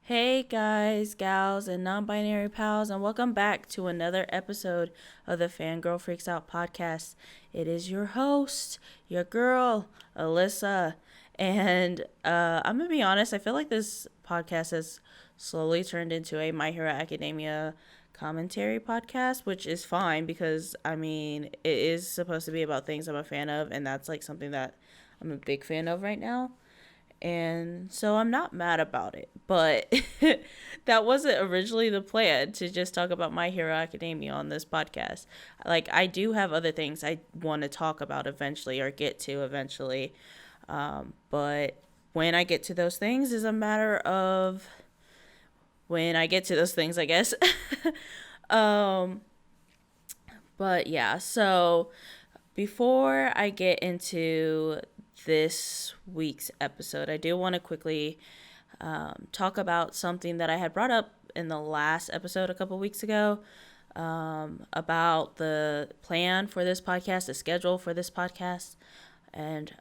Hey guys, gals, and non binary pals, and welcome back to another episode of the Fangirl Freaks Out Podcast. It is your host, your girl, Alyssa. And I'm going to be honest, I feel like this podcast has slowly turned into a My Hero Academia commentary podcast, which is fine because, it is supposed to be about things I'm a fan of, and that's like something that I'm a big fan of right now. And so I'm not mad about it, but that wasn't originally the plan to just talk about My Hero Academia on this podcast. Like, I do have other things I want to talk about eventually or get to eventually. But when I get to those things is a matter of when I get to those things, I guess. um, but yeah, so before I get into this week's episode, I do want to quickly talk about something that I had brought up in the last episode a couple weeks ago about the plan for this podcast, the schedule for this podcast. And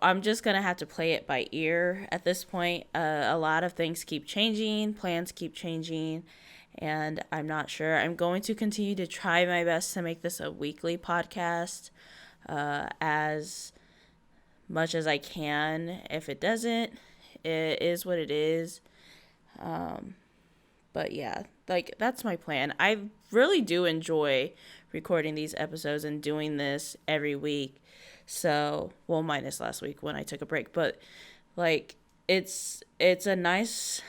I'm just going to have to play it by ear at this point. A lot of things keep changing, plans keep changing, and I'm not sure. I'm going to continue to try my best to make this a weekly podcast as much as I can. If it doesn't, it is what it is. But yeah, like that's my plan. I really do enjoy recording these episodes and doing this every week. So, well, minus last week when I took a break, but like it's a nice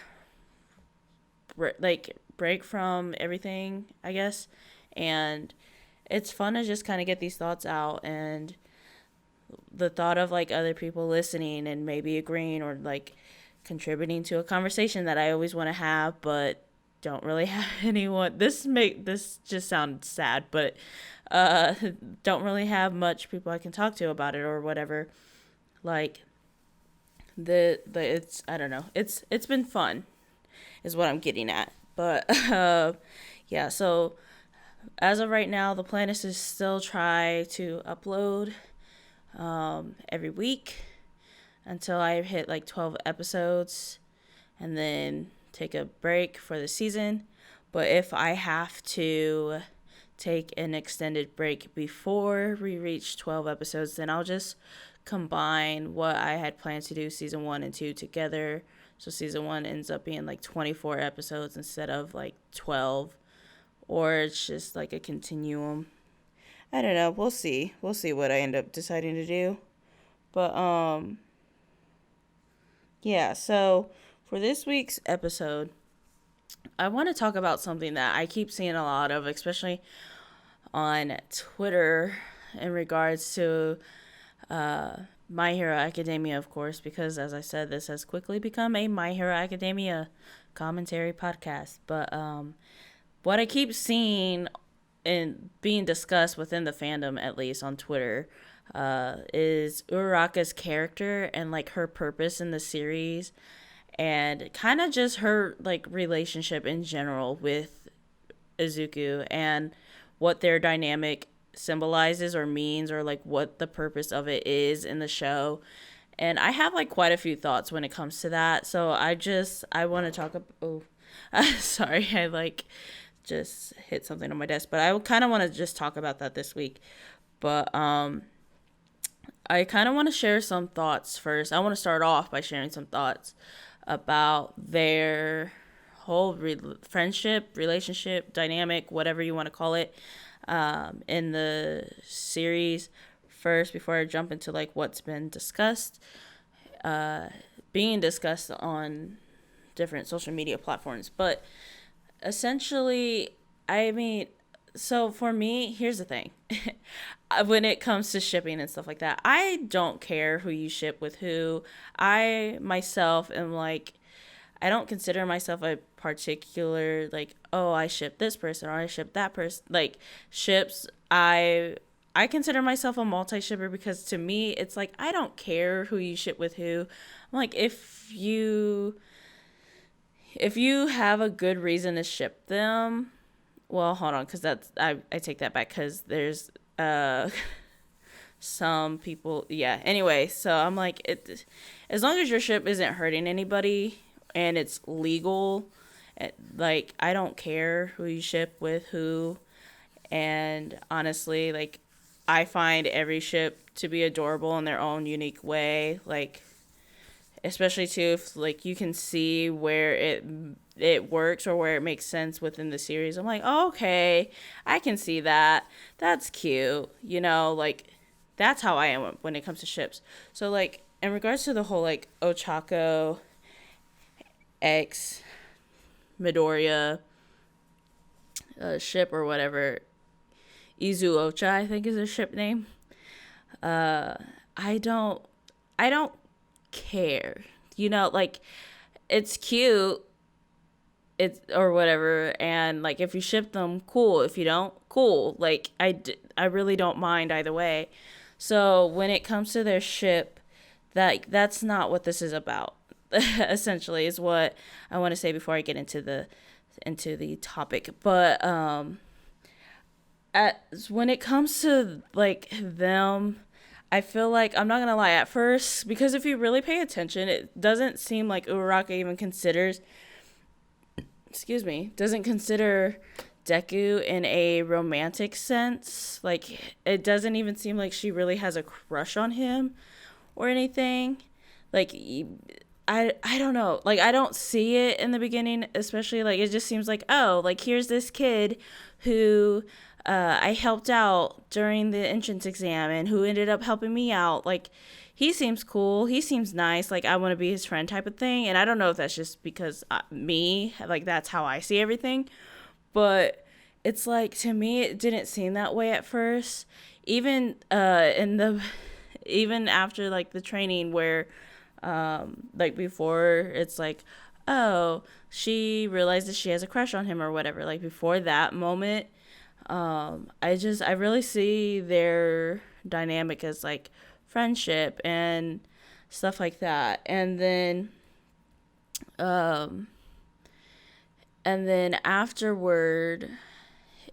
break from everything, I guess. And it's fun to just kind of get these thoughts out, and the thought of like other people listening and maybe agreeing or like contributing to a conversation that I always want to have but don't really have anyone. This just sounds sad, but don't really have much people I can talk to about it or whatever. Like the it's, I don't know, it's been fun is what I'm getting at. But yeah, so as of right now, the plan is to still try to upload every week until I hit like 12 episodes and then take a break for the season. But if I have to take an extended break before we reach 12 episodes, then I'll just combine what I had planned to do season 1 and 2 together. So season 1 ends up being like 24 episodes instead of like 12, or it's just like a continuum. I don't know. We'll see what I end up deciding to do. But yeah, so for this week's episode, I want to talk about something that I keep seeing a lot of, especially on Twitter, in regards to My Hero Academia, of course, because as I said, this has quickly become a My Hero Academia commentary podcast. But what I keep seeing and being discussed within the fandom, at least on Twitter, is Uraraka's character and like her purpose in the series, and kind of just her like relationship in general with Izuku and what their dynamic symbolizes or means, or like what the purpose of it is in the show. And I have like quite a few thoughts when it comes to that. So I want to talk about, oh, sorry, I like just hit something on my desk, but I kind of want to just talk about that this week. But I kind of want to share some thoughts first. I want to start off by sharing some thoughts about their whole friendship, relationship, dynamic, whatever you want to call it, in the series first, before I jump into like what's been discussed, being discussed on different social media platforms. But essentially, so for me, here's the thing. When it comes to shipping and stuff like that, I don't care who you ship with who. I myself am like, I don't consider myself a particular like, oh, I ship this person or I ship that person. Like ships, I consider myself a multi-shipper, because to me it's like I don't care who you ship with who. I'm like, if you have a good reason to ship them, well, hold on, because that's I take that back, because there's some people, yeah. Anyway, so I'm like, as long as your ship isn't hurting anybody and it's legal, like, I don't care who you ship with who. And honestly, like, I find every ship to be adorable in their own unique way. Like, especially too if like you can see where it works or where it makes sense within the series. I'm like, oh, okay, I can see that. That's cute. You know, like, that's how I am when it comes to ships. So like in regards to the whole like Ochaco X Midoriya ship or whatever, Izu Ocha, I think is her ship name. I don't care. You know, like, it's cute, it's or whatever, and like if you ship them, cool. If you don't, cool. Like, I really don't mind either way. So when it comes to their ship, that's not what this is about. Essentially, is what I want to say before I get into the topic. But when it comes to like them, I feel like, I'm not gonna lie, at first, because if you really pay attention, it doesn't seem like Uraraka even doesn't consider Deku in a romantic sense. Like, it doesn't even seem like she really has a crush on him or anything. Like, I don't know. Like, I don't see it in the beginning, especially, like, it just seems like, oh, like, here's this kid who I helped out during the entrance exam and who ended up helping me out. Like, he seems cool. He seems nice. Like, I want to be his friend type of thing. And I don't know if that's just because like, that's how I see everything. But it's like, to me, it didn't seem that way at first. Even even after, like, the training where, like, before, it's like, oh, she realizes she has a crush on him or whatever. Like, before that moment, I really see their dynamic as like friendship and stuff like that. And then afterward,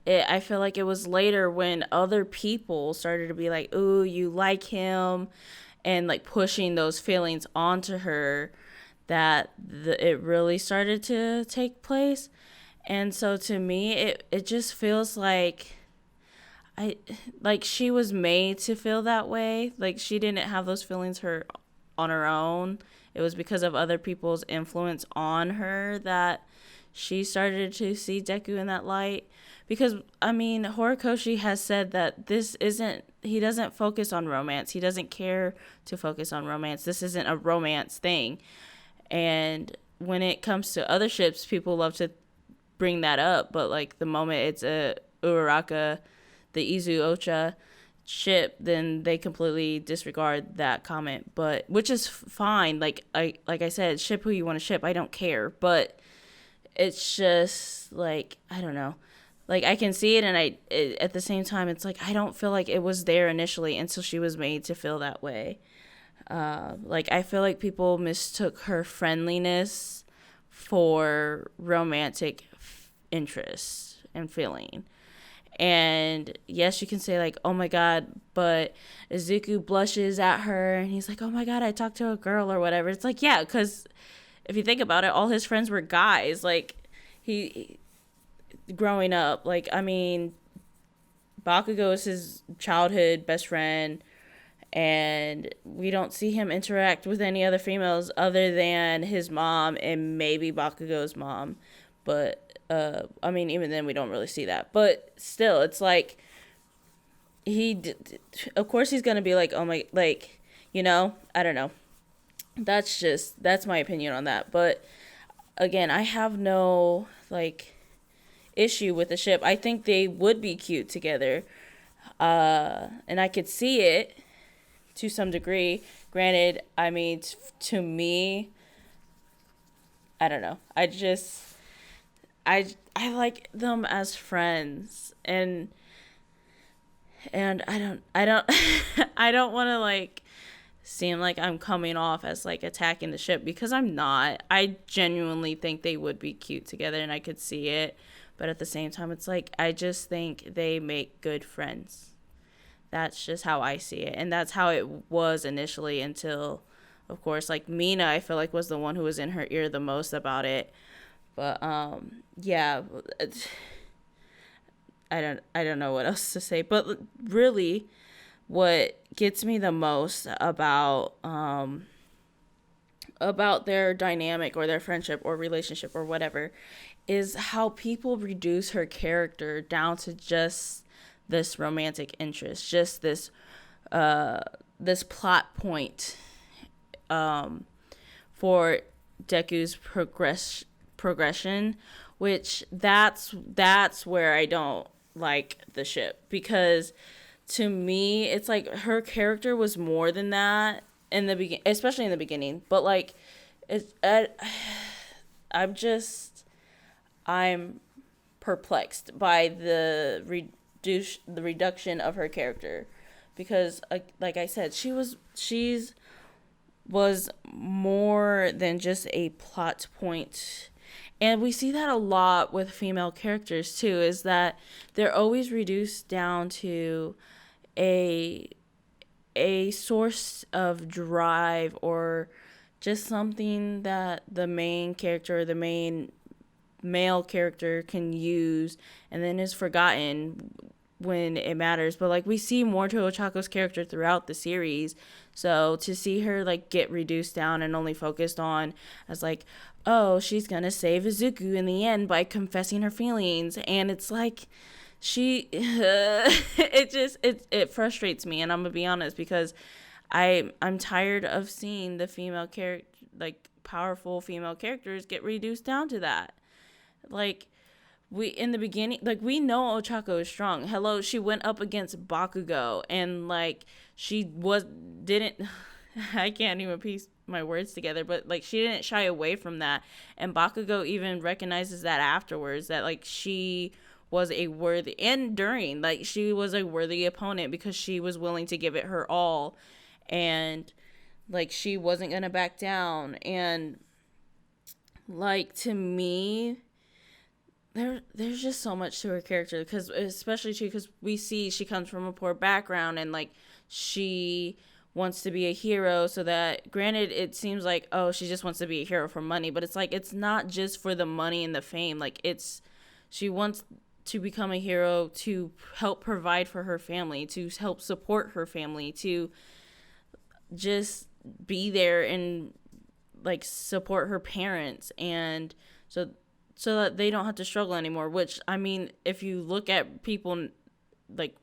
I feel like it was later when other people started to be like, ooh, you like him, and like pushing those feelings onto her, that it really started to take place. And so to me, it just feels like she was made to feel that way. Like, she didn't have those feelings on her own. It was because of other people's influence on her that she started to see Deku in that light. Because, I mean, Horikoshi has said that he doesn't focus on romance. He doesn't care to focus on romance. This isn't a romance thing. And when it comes to other ships, people love to bring that up, but like the moment it's a Uraraka, the Izu Ocha ship, then they completely disregard that comment. But which is fine. Like I said, ship who you want to ship. I don't care. But it's just like, I don't know. Like, I can see it, and at the same time, it's like I don't feel like it was there initially until she was made to feel that way. Like, I feel like people mistook her friendliness for romantic interest and feeling. And yes, you can say like, oh my god, but Izuku blushes at her and he's like, oh my god, I talked to a girl or whatever. It's like, yeah, because if you think about it, all his friends were guys. Like, he growing up, like, I mean, Bakugo is his childhood best friend, and we don't see him interact with any other females other than his mom and maybe Bakugo's mom. But I mean, even then we don't really see that. But still, it's like, of course he's gonna be like, oh my, like, you know, I don't know. That's my opinion on that. But again, I have no like issue with the ship. I think they would be cute together, and I could see it to some degree. Granted, I mean, to me, I don't know. I like them as friends, and I don't I don't want to like seem like I'm coming off as like attacking the ship, because I'm not. I genuinely think they would be cute together, and I could see it. But at the same time, it's like, I just think they make good friends. That's just how I see it. And that's how it was initially until, of course, like Mina, I feel like was the one who was in her ear the most about it. But yeah, I don't know what else to say. But really, what gets me the most about their dynamic or their friendship or relationship or whatever is how people reduce her character down to just this romantic interest, just this plot point for Deku's progression, which that's where I don't like the ship, because to me it's like her character was more than that in the begin, especially in the beginning. But like, it's I'm perplexed by the reduction of her character, because like I said, she's was more than just a plot point. And we see that a lot with female characters too, is that they're always reduced down to a source of drive, or just something that the main character or the main male character can use and then is forgotten when it matters. But like, we see more to Ochako's character throughout the series, so to see her like get reduced down and only focused on as like, oh, she's gonna save Izuku in the end by confessing her feelings, and it's like she it frustrates me, and I'm gonna be honest, because I'm tired of seeing the female character, like powerful female characters, get reduced down to that. Like, we in the beginning, like, we know Ochaco is strong. Hello, she went up against Bakugo, and like she didn't I can't even piece my words together, but like she didn't shy away from that, and Bakugo even recognizes that afterwards, that like she was a worthy, and during, like, she was a worthy opponent because she was willing to give it her all, and like she wasn't gonna back down. And like, to me, there's just so much to her character, because especially because we see she comes from a poor background, and like she wants to be a hero, so that, granted, it seems like, oh, she just wants to be a hero for money, but it's like, it's not just for the money and the fame. Like, she wants to become a hero to help provide for her family, to help support her family, to just be there and like support her parents, and so that they don't have to struggle anymore. Which, I mean, if you look at people like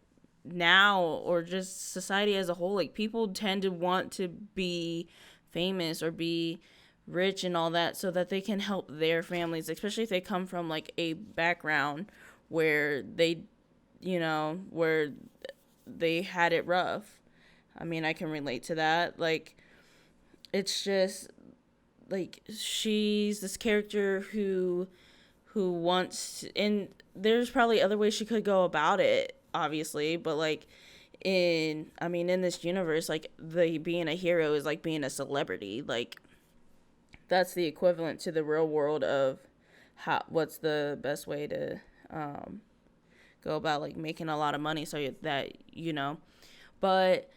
now, or just society as a whole, like, people tend to want to be famous or be rich and all that, so that they can help their families, especially if they come from like a background where where they had it rough. I mean, I can relate to that. Like, it's just like, she's this character who wants to, and there's probably other ways she could go about it, obviously, but like, in this universe, like, being a hero is like being a celebrity. Like, that's the equivalent to the real world of what's the best way to go about like making a lot of money, so that but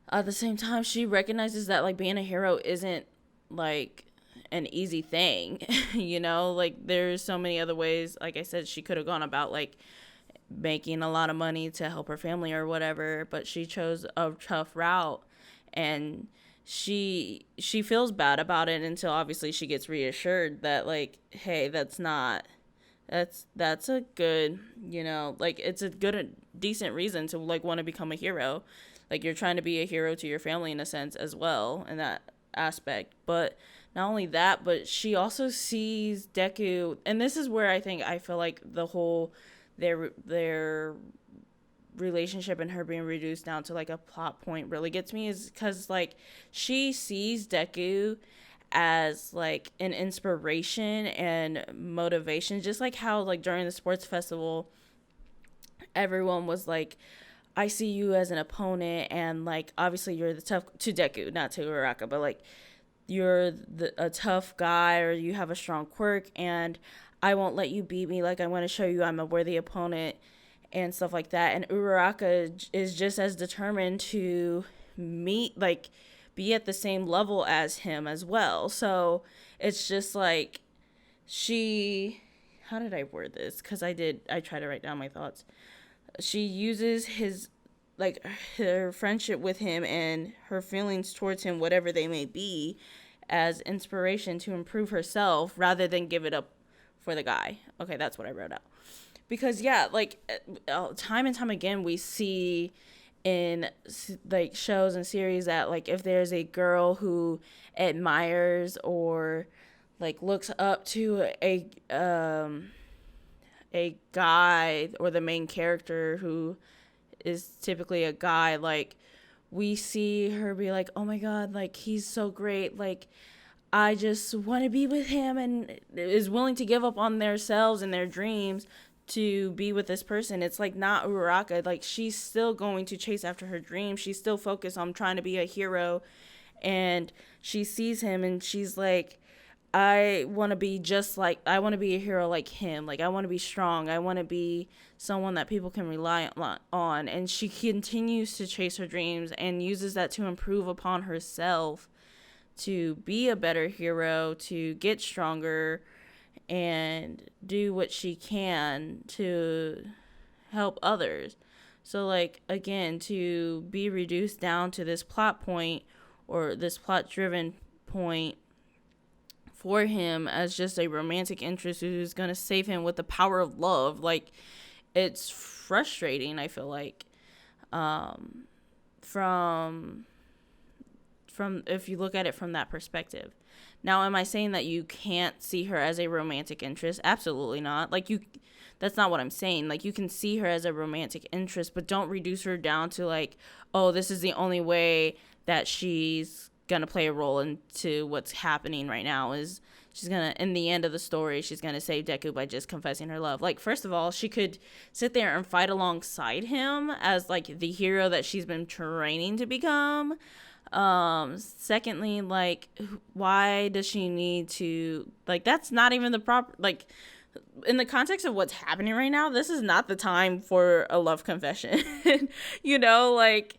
at the same time, she recognizes that like being a hero isn't like an easy thing. Like, there's so many other ways, like I said, she could have gone about like making a lot of money to help her family or whatever, but she chose a tough route, and she feels bad about it until obviously she gets reassured that like, hey, that's a good, like, it's a good, decent reason to like want to become a hero. Like, you're trying to be a hero to your family in a sense as well, in that aspect. But not only that, but she also sees Deku, and this is where I feel like the whole their relationship and her being reduced down to like a plot point really gets me, is because like, she sees Deku as like an inspiration and motivation, just like how like during the sports festival everyone was like, I see you as an opponent, and like, obviously you're the tough, to Deku, not to Uraraka, but like, you're a tough guy, or you have a strong quirk, and I won't let you beat me. Like, I want to show you I'm a worthy opponent. and stuff like that. And Uraraka is just as determined to meet, like, be at the same level as him as well. So it's just like how did I word this? Because I tried to write down my thoughts. She uses like, her friendship with him and her feelings towards him, whatever they may be, as inspiration to improve herself rather than give it up for the guy. Okay, that's what I wrote out. Because, yeah, like, time and time again, we see in, like, shows and series that, like, if there's a girl who admires or, like, looks up to a guy, or the main character who is typically a guy, like, we see her be like, oh my god, like, he's so great, like, I just want to be with him, and is willing to give up on themselves and their dreams to be with this person. It's like not Uraraka. Like, she's still going to chase after her dreams. She's still focused on trying to be a hero, and she sees him and she's like, I want to be a hero like him. Like, I want to be strong. I want to be someone that people can rely on. And she continues to chase her dreams and uses that to improve upon herself, to be a better hero, to get stronger, and do what she can to help others. So, like, again, to be reduced down to this plot point, or this plot driven point for him as just a romantic interest who's going to save him with the power of love, like, it's frustrating, I feel like, from if you look at it from that perspective. Now, am I saying that you can't see her as a romantic interest? Absolutely not. Like, that's not what I'm saying. Like, you can see her as a romantic interest, but don't reduce her down to, like, oh, this is the only way that she's gonna play a role into what's happening right now. Is she's gonna, in the end of the story, she's gonna save Deku by just confessing her love. Like, first of all, she could sit there and fight alongside him as, like, the hero that she's been training to become. Secondly, like, why does she need to, like, that's not even the proper, like, in the context of what's happening right now, this is not the time for a love confession. You know, like,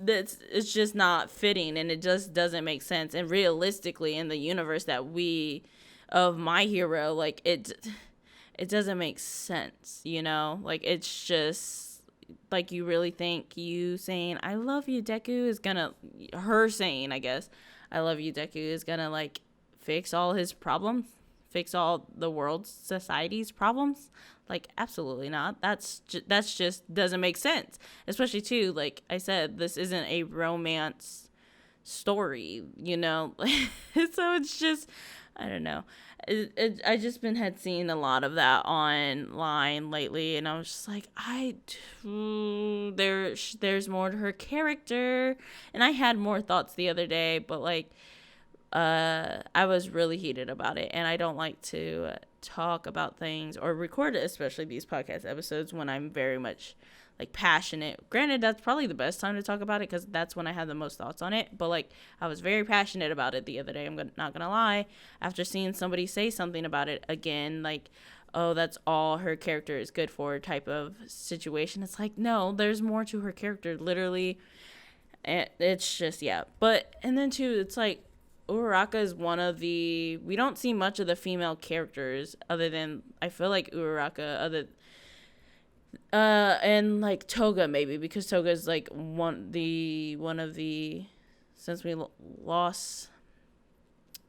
it's just not fitting, and it just doesn't make sense. And realistically, in the universe that of My Hero, like, it doesn't make sense, you know? Like, it's just, like, you really think you saying, I love you, Deku, is gonna, her saying, I guess, I love you, Deku, is gonna, like, fix all his problems? Fix all the world's, society's problems? Like, absolutely not. That's just doesn't make sense. Especially, too, like I said, this isn't a romance story, you know? So it's just, I don't know. I just had seeing a lot of that online lately, and I was just like, there's more to her character. And I had more thoughts the other day, but, like, I was really heated about it, and I don't like to talk about things or record it, especially these podcast episodes, when I'm very much, like, passionate. Granted, that's probably the best time to talk about it, because that's when I have the most thoughts on it, but, like, I was very passionate about it the other day, not gonna lie, after seeing somebody say something about it again, like, oh, that's all her character is good for type of situation. It's like, no, there's more to her character, literally. It's just, yeah. But, and then, too, it's like, Uraraka is one of the, we don't see much of the female characters other than, I feel like, Uraraka, and, like, Toga, maybe, because Toga is, like, one of the, since we lost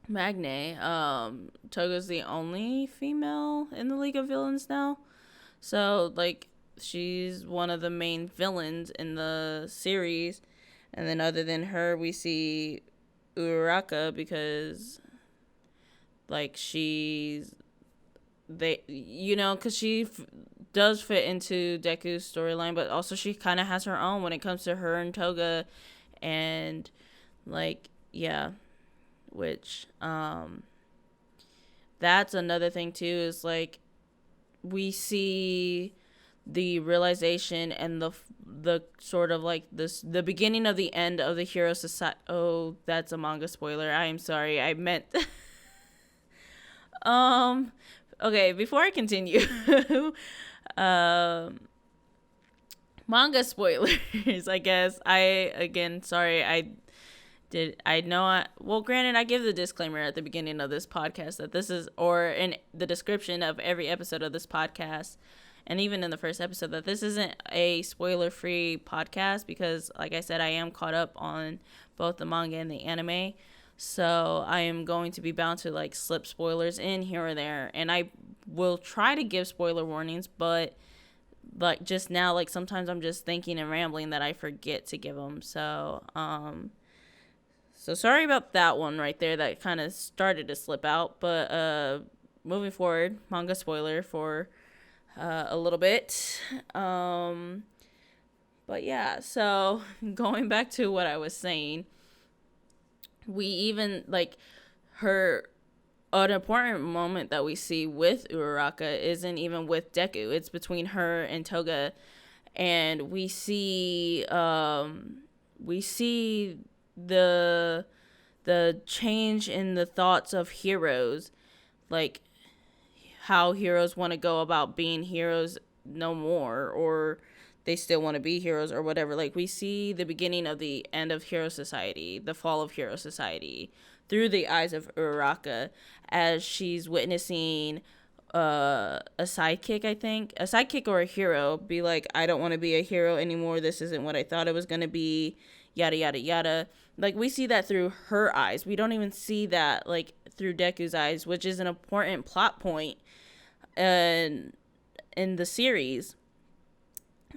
Magne, Toga's the only female in the League of Villains now. So, like, she's one of the main villains in the series. And then other than her, we see Uraraka, because, like, because she does fit into Deku's storyline, but also she kind of has her own when it comes to her and Toga, and, like, yeah, which, that's another thing too, is, like, we see the realization and the sort of, like, the beginning of the end of the Hero Society. Oh, that's a manga spoiler. I am sorry. I meant Okay, before I continue, um, manga spoilers, I guess. Sorry, granted, I give the disclaimer at the beginning of this podcast that this is, or in the description of every episode of this podcast, and even in the first episode, that this isn't a spoiler-free podcast because, like I said, I am caught up on both the manga and the anime. So I am going to be bound to like slip spoilers in here or there, and I will try to give spoiler warnings, but like just now, like sometimes I'm just thinking and rambling that I forget to give them. So sorry about that one right there. That kind of started to slip out, but moving forward, manga spoiler for a little bit. But yeah, so going back to what I was saying, we even like an important moment that we see with Uraraka isn't even with Deku. It's between her and Toga, and we see the change in the thoughts of heroes, like how heroes want to go about being heroes no more, or they still want to be heroes or whatever. Like we see the beginning of the end of Hero Society, the fall of Hero Society, through the eyes of Uraraka as she's witnessing a sidekick or a hero be like, I don't want to be a hero anymore. This isn't what I thought it was going to be. Yada, yada, yada. Like we see that through her eyes. We don't even see that like through Deku's eyes, which is an important plot point in the series.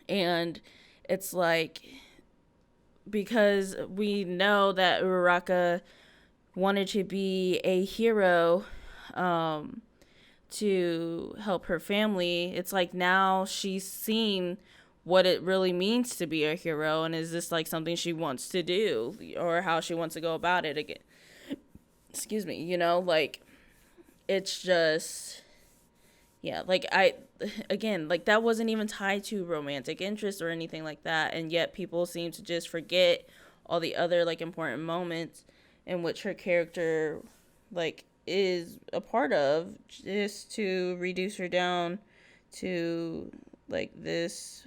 And it's like, because we know that Uraraka wanted to be a hero to help her family, it's like now she's seen what it really means to be a hero, and is this like something she wants to do, or how she wants to go about it again. Excuse me, like it's just, yeah, like that wasn't even tied to romantic interest or anything like that, and yet people seem to just forget all the other like important moments in which her character like is a part of, just to reduce her down to like this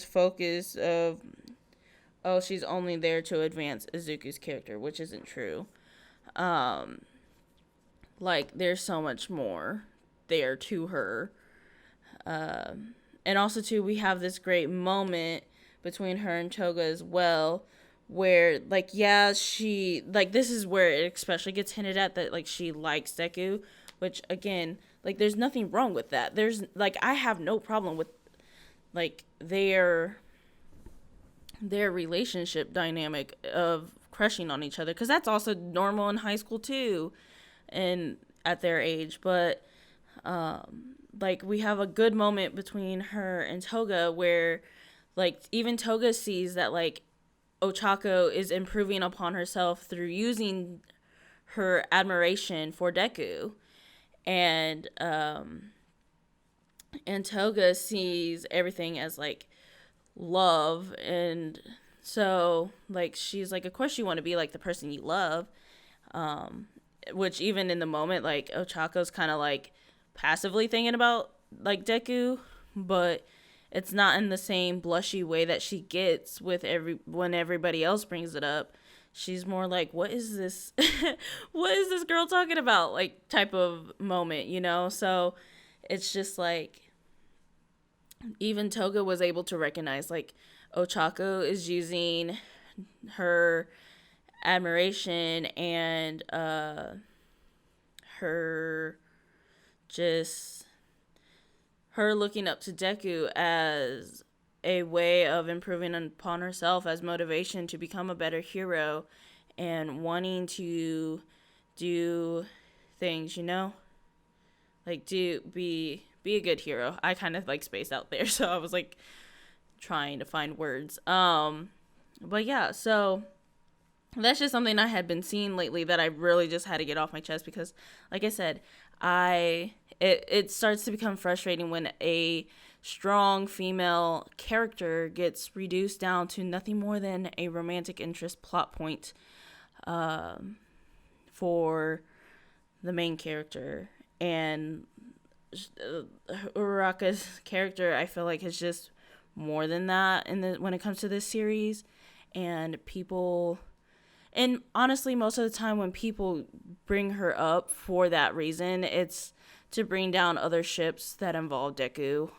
focus of, oh, she's only there to advance Izuku's character, which isn't true. Like there's so much more there to her. And also too, we have this great moment between her and Toga as well, where like, yeah, she like, this is where it especially gets hinted at that like she likes Deku, which again, like there's nothing wrong with that. There's like, I have no problem with like their relationship dynamic of crushing on each other, because that's also normal in high school too, and at their age. But like we have a good moment between her and Toga where like even Toga sees that like Ochaco is improving upon herself through using her admiration for Deku, and Toga sees everything as like love, and so like she's like, of course you want to be like the person you love, which even in the moment like Ochaco's kind of like passively thinking about like Deku, but it's not in the same blushy way that she gets with when everybody else brings it up. She's more like, what is this what is this girl talking about, like type of moment, so it's just like even Toga was able to recognize like Ochaco is using her admiration and her looking up to Deku as a way of improving upon herself, as motivation to become a better hero and wanting to do things, like be a good hero. I kind of like spaced out there, so I was like trying to find words. But yeah, so that's just something I had been seeing lately that I really just had to get off my chest, because like I said, it starts to become frustrating when a strong female character gets reduced down to nothing more than a romantic interest plot point for the main character. And Uraraka's character, I feel like, is just more than that when it comes to this series. And people, and honestly, most of the time when people bring her up for that reason, it's to bring down other ships that involve Deku.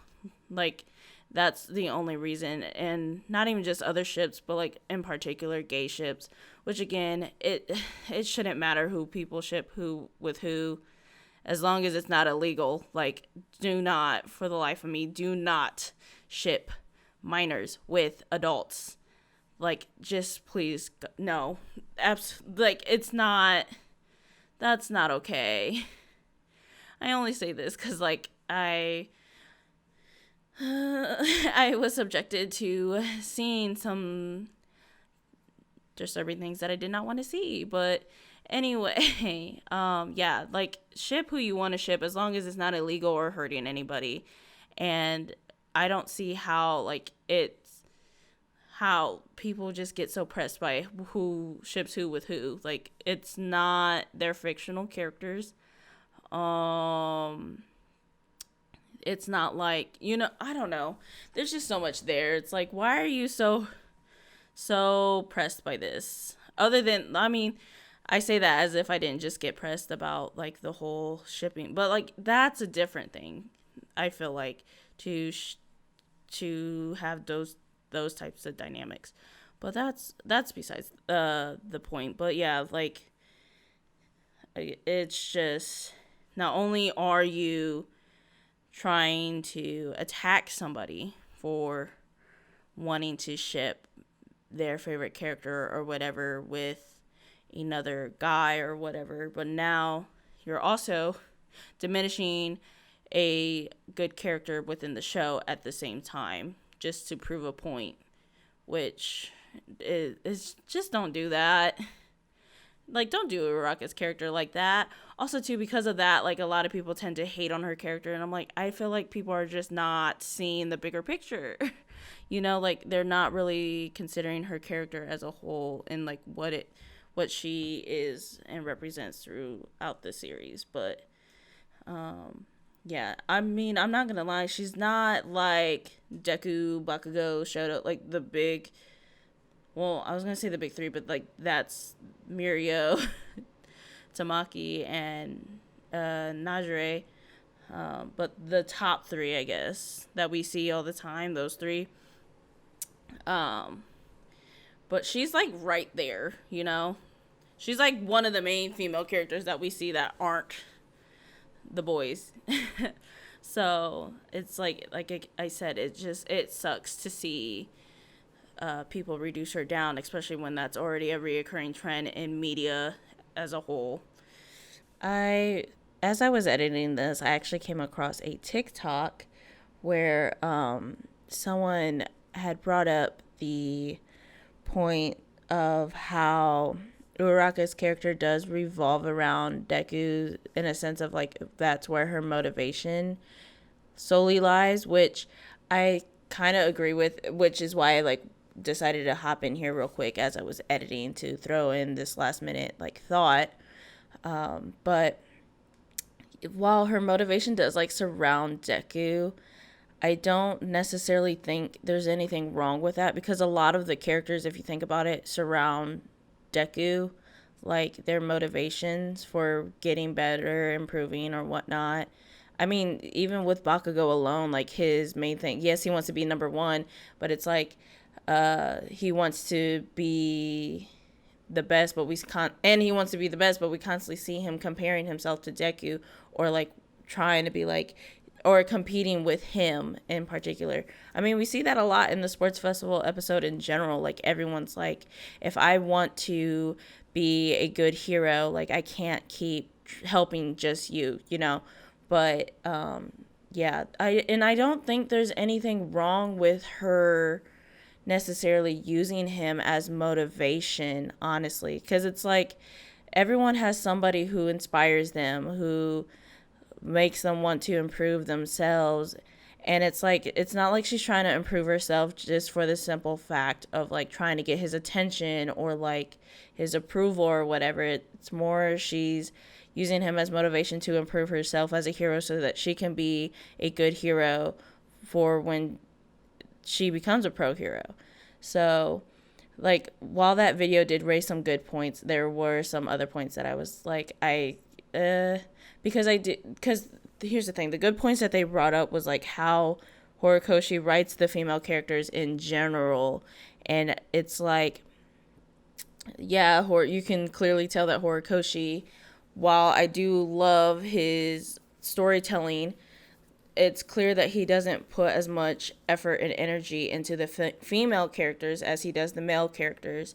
Like, that's the only reason. And not even just other ships, but like in particular gay ships, which again, it shouldn't matter who people ship who with who, as long as it's not illegal. Like, do not, for the life of me, do not ship minors with adults. Like, just please, no. Like, it's not, that's not okay. I only say this because, like, I was subjected to seeing some disturbing things that I did not want to see. But anyway, yeah, like, ship who you want to ship as long as it's not illegal or hurting anybody. And I don't see how, like, how people just get so pressed by who ships who with who. Like, it's not, they're fictional characters. It's not like, I don't know. There's just so much there. It's like, why are you so pressed by this? Other than, I mean, I say that as if I didn't just get pressed about, like, the whole shipping. But, like, that's a different thing, I feel like, to have those types of dynamics. But that's besides the point. But, yeah, like, it's just, not only are you trying to attack somebody for wanting to ship their favorite character or whatever with another guy or whatever, but now you're also diminishing a good character within the show at the same time, just to prove a point, which is just, don't do that. Like, don't do Uraraka's character like that. Also, too, because of that, like, a lot of people tend to hate on her character. And I'm like, I feel like people are just not seeing the bigger picture. Like, they're not really considering her character as a whole and, like, what she is and represents throughout the series. But, yeah, I mean, I'm not going to lie. She's not like Deku, Bakugo, Shoto, like, the big... Well, I was going to say the big three, but, like, that's Mirio, Tamaki, and Najire. But the top three, I guess, that we see all the time, those three. But she's, like, right there, She's, like, one of the main female characters that we see that aren't the boys. So, it's, like I said, it sucks to see... people reduce her down, especially when that's already a reoccurring trend in media as a whole. As I was editing this, I actually came across a TikTok where someone had brought up the point of how Uraraka's character does revolve around Deku in a sense of, like, that's where her motivation solely lies, which I kind of agree with, which is why I, like, decided to hop in here real quick as I was editing to throw in this last minute, like, thought. But while her motivation does, like, surround Deku, I don't necessarily think there's anything wrong with that, because a lot of the characters, if you think about it, surround Deku, like, their motivations for getting better, improving, or whatnot. I mean, even with Bakugo alone, like, his main thing, yes, he wants to be number one, but it's like, he wants to be the best, but he wants to be the best, but we constantly see him comparing himself to Deku, or, like, trying to be like, or competing with him in particular. I mean, we see that a lot in the sports festival episode in general. Like, everyone's like, if I want to be a good hero, like, I can't keep helping just you, But, yeah, I don't think there's anything wrong with her necessarily using him as motivation, honestly, because it's like everyone has somebody who inspires them, who makes them want to improve themselves. And it's like, it's not like she's trying to improve herself just for the simple fact of like trying to get his attention or like his approval or whatever. It's more she's using him as motivation to improve herself as a hero so that she can be a good hero for when she becomes a pro hero. So, like, while that video did raise some good points, there were some other points that I was like, because here's the thing, the good points that they brought up was like how Horikoshi writes the female characters in general, and it's like, yeah, you can clearly tell that Horikoshi, while I do love his storytelling, it's clear that he doesn't put as much effort and energy into the female characters as he does the male characters.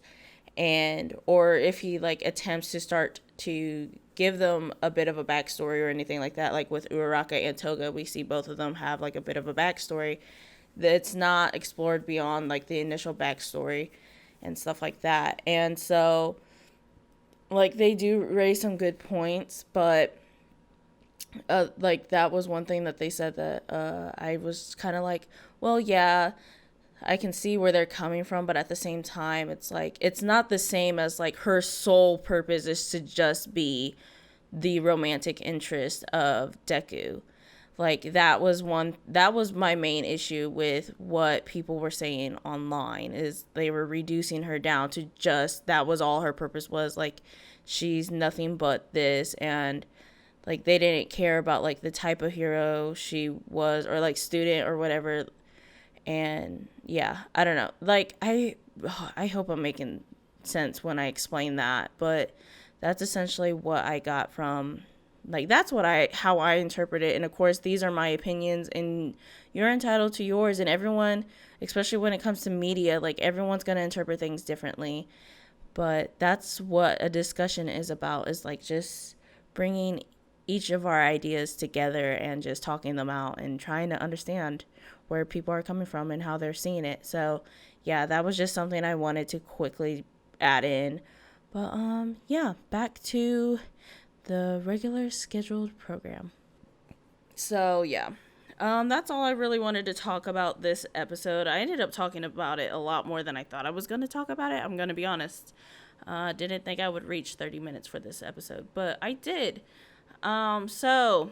And or if he like attempts to start to give them a bit of a backstory or anything like that, like with Uraraka and Toga, we see both of them have like a bit of a backstory that's not explored beyond like the initial backstory and stuff like that. And so like they do raise some good points, but like that was one thing that they said that I was kind of like, well, yeah, I can see where they're coming from, but at the same time, it's like, it's not the same as like her sole purpose is to just be the romantic interest of Deku. Like that was my main issue with what people were saying online, is they were reducing her down to just, that was all her purpose was, like she's nothing but this, and like they didn't care about like the type of hero she was or like student or whatever. And yeah, I don't know. Like I hope I'm making sense when I explain that, but that's essentially what I got from, like, that's how I interpret it. And of course, these are my opinions and you're entitled to yours, and everyone, especially when it comes to media, like everyone's going to interpret things differently. But that's what a discussion is about, is like just bringing each of our ideas together and just talking them out and trying to understand where people are coming from and how they're seeing it. So yeah, that was just something I wanted to quickly add in. But yeah, back to the regular scheduled program. So yeah, that's all I really wanted to talk about this episode. I ended up talking about it a lot more than I thought I was going to talk about it. I'm going to be honest. Didn't think I would reach 30 minutes for this episode, but I did. So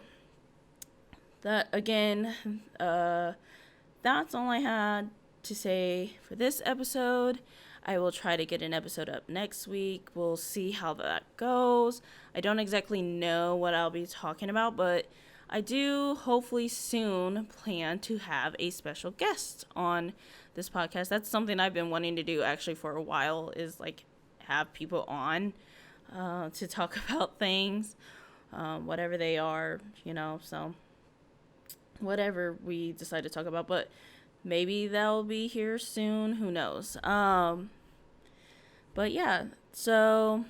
that again, that's all I had to say for this episode. I will try to get an episode up next week. We'll see how that goes. I don't exactly know what I'll be talking about, but I do hopefully soon plan to have a special guest on this podcast. That's something I've been wanting to do actually for a while, is like have people on to talk about things. Whatever they are, so whatever we decide to talk about, but maybe they'll be here soon, who knows. But yeah, so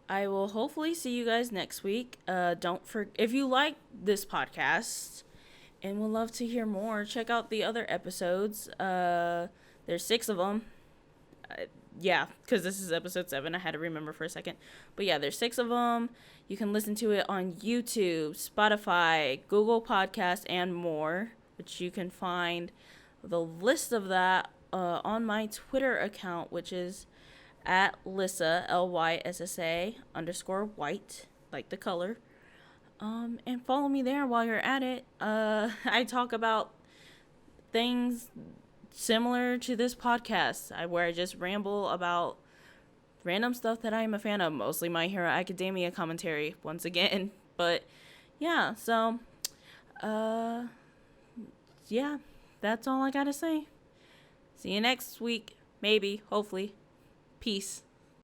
I will hopefully see you guys next week. If you like this podcast and would love to hear more, check out the other episodes. There's 6 of them. Yeah, because this is episode 7. I had to remember for a second. But yeah, there's 6 of them. You can listen to it on YouTube, Spotify, Google Podcast, and more, which you can find the list of that on my Twitter account, which is at Lyssa, Lyssa _white, like the color. And follow me there while you're at it. I talk about things similar to this podcast, where I just ramble about random stuff that I'm a fan of, mostly My Hero Academia commentary once again. But yeah, so yeah, that's all I gotta say. See you next week, maybe, hopefully. Peace.